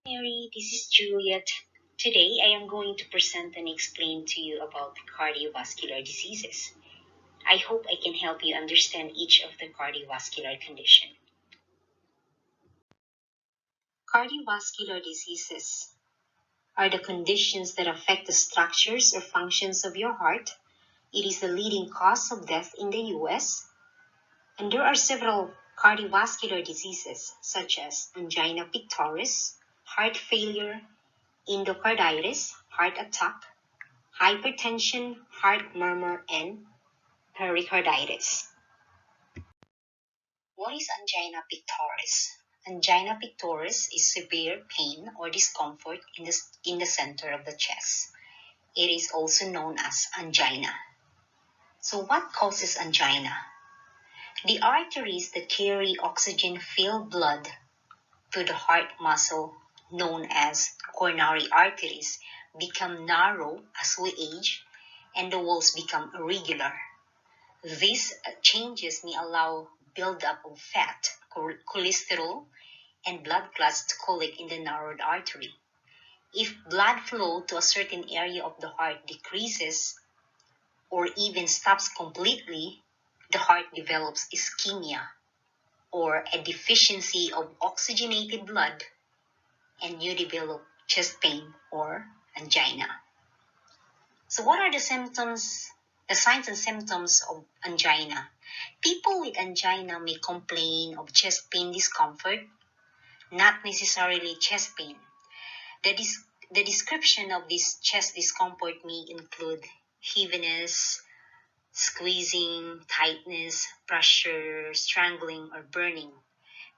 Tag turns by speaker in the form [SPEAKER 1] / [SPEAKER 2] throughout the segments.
[SPEAKER 1] Mary, this is Juliet. Today I am going to present and explain to you about cardiovascular diseases. I hope I can help you understand each of the cardiovascular condition. Cardiovascular diseases are the conditions that affect the structures or functions of your heart. It is the leading cause of death in the US, and there are several cardiovascular diseases such as angina pectoris, heart failure, endocarditis, heart attack, hypertension, heart murmur, and pericarditis. What is angina pectoris? Angina pectoris is severe pain or discomfort in the center of the chest. It is also known as angina. So what causes angina? The arteries that carry oxygen-filled blood to the heart muscle, known as coronary arteries, become narrow as we age and the walls become irregular. These changes may allow buildup of fat, cholesterol, and blood clots to collect in the narrowed artery. If blood flow to a certain area of the heart decreases or even stops completely, the heart develops ischemia, or a deficiency of oxygenated blood, and you develop chest pain or angina. So what are the symptoms, the signs and symptoms of angina? People with angina may complain of chest pain discomfort, not necessarily chest pain. The description of this chest discomfort may include heaviness, squeezing, tightness, pressure, strangling, or burning.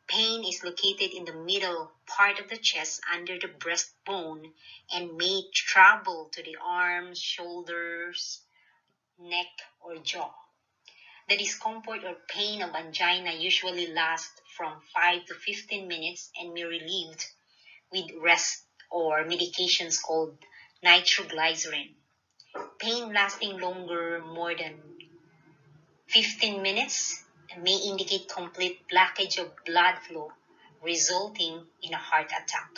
[SPEAKER 1] Pain is located in the middle part of the chest under the breastbone and may travel to the arms, shoulders, neck, or jaw. The discomfort or pain of angina usually lasts from 5 to 15 minutes and may be relieved with rest or medications called nitroglycerin. Pain lasting longer, more than 15 minutes, may indicate complete blockage of blood flow, resulting in a heart attack.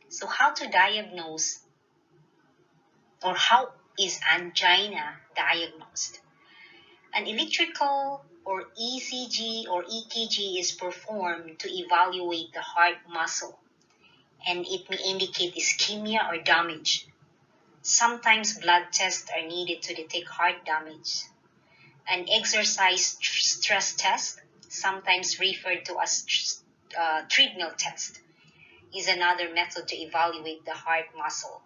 [SPEAKER 1] So how to diagnose, or how is angina diagnosed? An electrical or ECG or EKG is performed to evaluate the heart muscle, and it may indicate ischemia or damage. Sometimes blood tests are needed to detect heart damage. An exercise stress test, sometimes referred to as treadmill test, is another method to evaluate the heart muscle.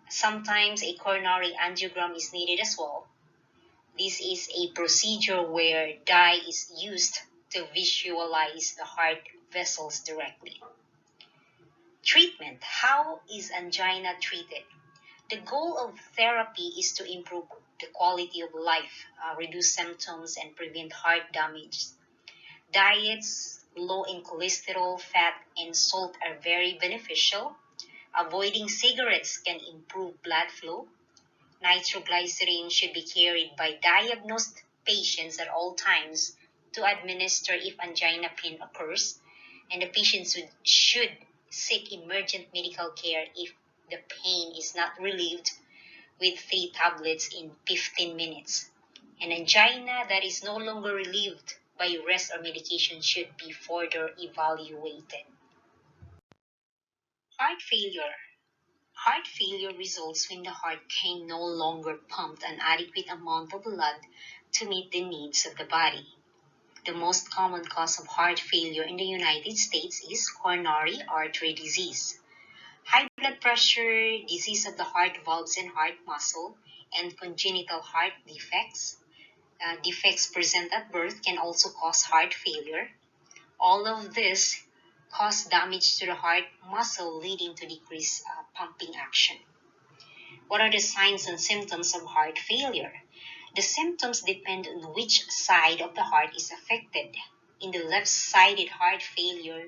[SPEAKER 1] Sometimes a coronary angiogram is needed as well. This is a procedure where dye is used to visualize the heart vessels directly. Treatment. How is angina treated? The goal of therapy is to improve the quality of life, reduce symptoms, and prevent heart damage. Diets low in cholesterol, fat, and salt are very beneficial. Avoiding cigarettes can improve blood flow. Nitroglycerin should be carried by diagnosed patients at all times to administer if angina pain occurs, and the patient should seek emergent medical care if the pain is not relieved with 3 tablets in 15 minutes. An angina that is no longer relieved by rest or medication should be further evaluated. Heart failure. Heart failure results when the heart can no longer pump an adequate amount of blood to meet the needs of the body. The most common cause of heart failure in the United States is coronary artery disease. High blood pressure, disease of the heart valves and heart muscle, and congenital heart defects. Defects present at birth can also cause heart failure. All of this cause damage to the heart muscle, leading to decreased pumping action. What are the signs and symptoms of heart failure? The symptoms depend on which side of the heart is affected. In the left-sided heart failure,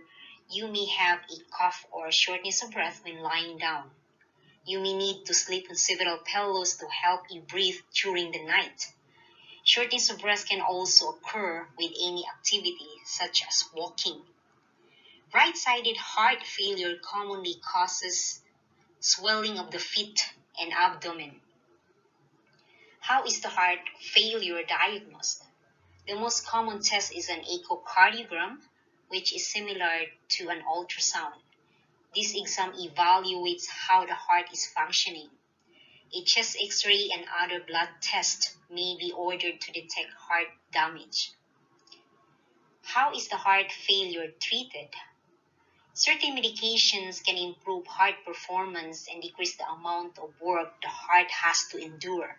[SPEAKER 1] you may have a cough or shortness of breath when lying down. You may need to sleep on several pillows to help you breathe during the night. Shortness of breath can also occur with any activity, such as walking. Right-sided heart failure commonly causes swelling of the feet and abdomen. How is the heart failure diagnosed? The most common test is an echocardiogram, which is similar to an ultrasound. This exam evaluates how the heart is functioning. A chest X-ray and other blood tests may be ordered to detect heart damage. How is the heart failure treated? Certain medications can improve heart performance and decrease the amount of work the heart has to endure.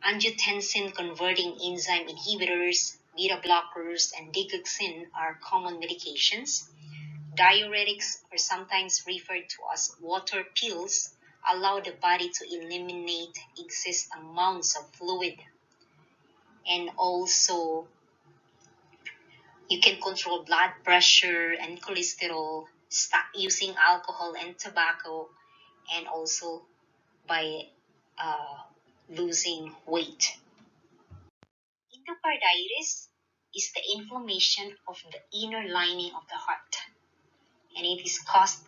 [SPEAKER 1] Angiotensin-converting enzyme inhibitors, beta blockers, and digoxin are common medications. Diuretics, or sometimes referred to as water pills, allow the body to eliminate excess amounts of fluid. And also, you can control blood pressure and cholesterol, stop using alcohol and tobacco, and also by losing weight. Endocarditis is the inflammation of the inner lining of the heart, and it is caused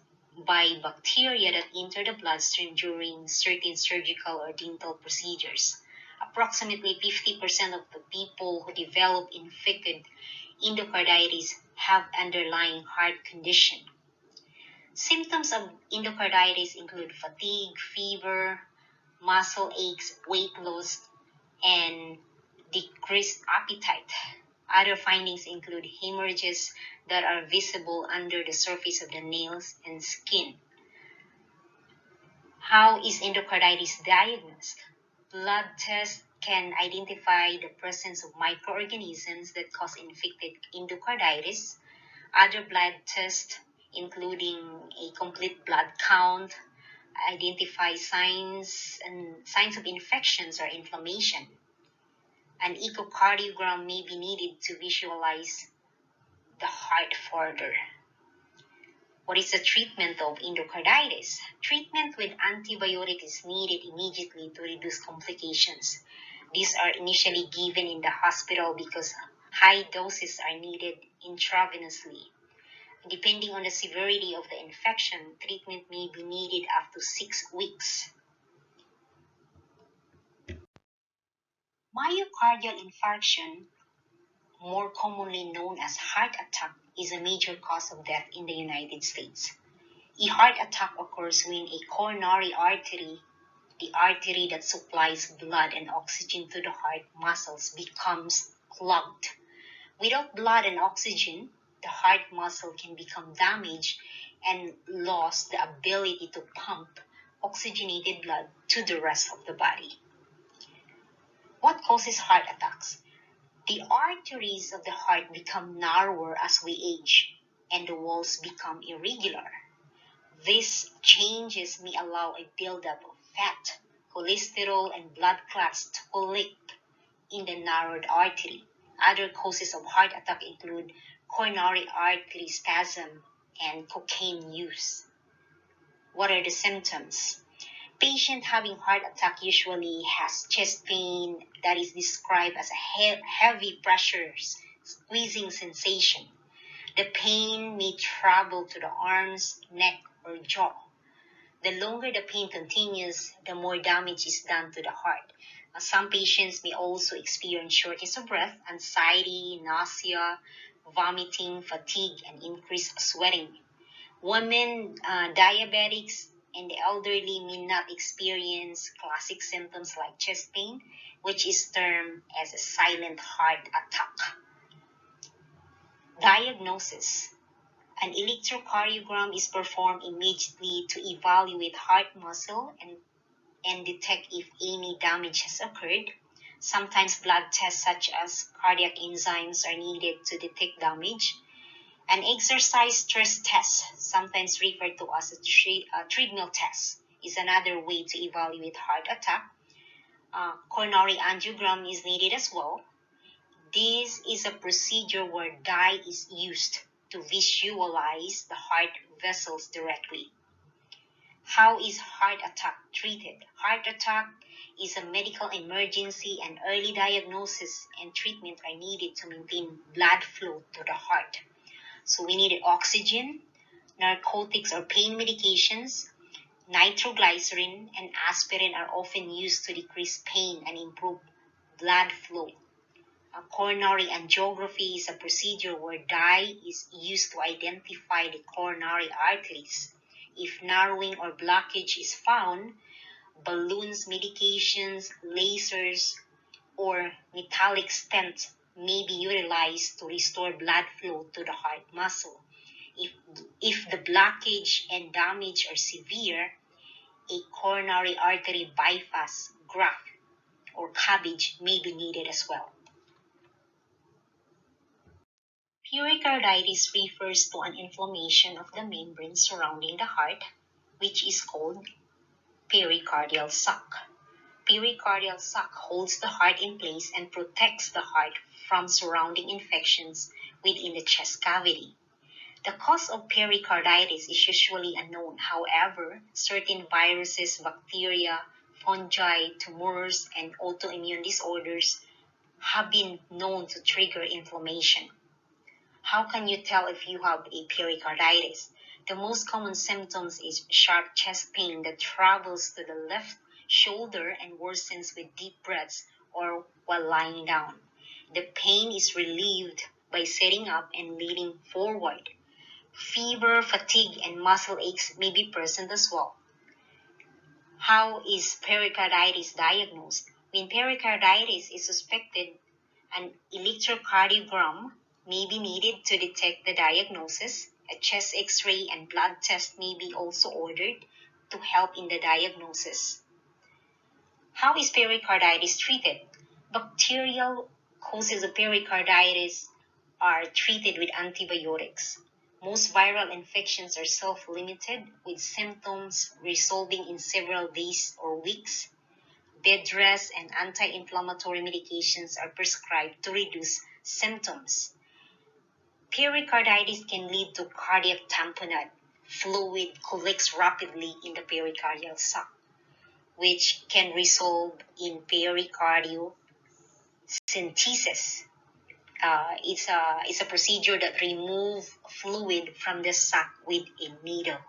[SPEAKER 1] by bacteria that enter the bloodstream during certain surgical or dental procedures. Approximately 50% of the people who develop infected endocarditis have underlying heart condition. Symptoms of endocarditis include fatigue, fever, muscle aches, weight loss, and decreased appetite. Other findings include hemorrhages that are visible under the surface of the nails and skin. How is endocarditis diagnosed? Blood tests can identify the presence of microorganisms that cause infected endocarditis. Other blood tests, including a complete blood count, identify signs of infections or inflammation. An echocardiogram may be needed to visualize the heart further. What is the treatment of endocarditis? Treatment with antibiotics is needed immediately to reduce complications. These are initially given in the hospital because high doses are needed intravenously. Depending on the severity of the infection, treatment may be needed up to 6 weeks. Myocardial infarction, more commonly known as heart attack, is a major cause of death in the United States. A heart attack occurs when a coronary artery, the artery that supplies blood and oxygen to the heart muscles, becomes clogged. Without blood and oxygen, the heart muscle can become damaged and lose the ability to pump oxygenated blood to the rest of the body. What causes heart attacks? The arteries of the heart become narrower as we age, and the walls become irregular. These changes may allow a buildup of fat, cholesterol, and blood clots to collect in the narrowed artery. Other causes of heart attack include coronary artery spasm and cocaine use. What are the symptoms? Patient having heart attack usually has chest pain that is described as a heavy pressure squeezing sensation. The pain may travel to the arms, neck, or jaw. The longer the pain continues, the more damage is done to the heart. Some patients may also experience shortness of breath, anxiety, nausea, vomiting, fatigue, and increased sweating. Women, diabetics, and the elderly may not experience classic symptoms like chest pain, which is termed as a silent heart attack. Diagnosis. An electrocardiogram is performed immediately to evaluate heart muscle and detect if any damage has occurred. Sometimes blood tests such as cardiac enzymes are needed to detect damage. An exercise stress test, sometimes referred to as a treadmill test, is another way to evaluate heart attack. Coronary angiogram is needed as well. This is a procedure where dye is used to visualize the heart vessels directly. How is heart attack treated? Heart attack is a medical emergency, and early diagnosis and treatment are needed to maintain blood flow to the heart. So we needed oxygen, narcotics or pain medications, nitroglycerin, and aspirin are often used to decrease pain and improve blood flow. A coronary angiography is a procedure where dye is used to identify the coronary arteries. If narrowing or blockage is found, balloons, medications, lasers, or metallic stents may be utilized to restore blood flow to the heart muscle. If the blockage and damage are severe, a coronary artery bypass graft or cabbage may be needed as well. Pericarditis refers to an inflammation of the membrane surrounding the heart, which is called pericardial sac. Pericardial sac holds the heart in place and protects the heart from surrounding infections within the chest cavity. The cause of pericarditis is usually unknown. However, certain viruses, bacteria, fungi, tumors, and autoimmune disorders have been known to trigger inflammation. How can you tell if you have a pericarditis? The most common symptoms is sharp chest pain that travels to the left shoulder and worsens with deep breaths or while lying down. The pain is relieved by sitting up and leaning forward. Fever, fatigue, and muscle aches may be present as well. How is pericarditis diagnosed? When pericarditis is suspected, an electrocardiogram may be needed to detect the diagnosis. A chest x-ray and blood test may be also ordered to help in the diagnosis. How is pericarditis treated? Bacterial causes of pericarditis are treated with antibiotics. Most viral infections are self-limited, with symptoms resolving in several days or weeks. Bed rest and anti-inflammatory medications are prescribed to reduce symptoms. Pericarditis can lead to cardiac tamponade. Fluid collects rapidly in the pericardial sac, which can result in pericardiocentesis. It's a procedure that removes fluid from the sac with a needle.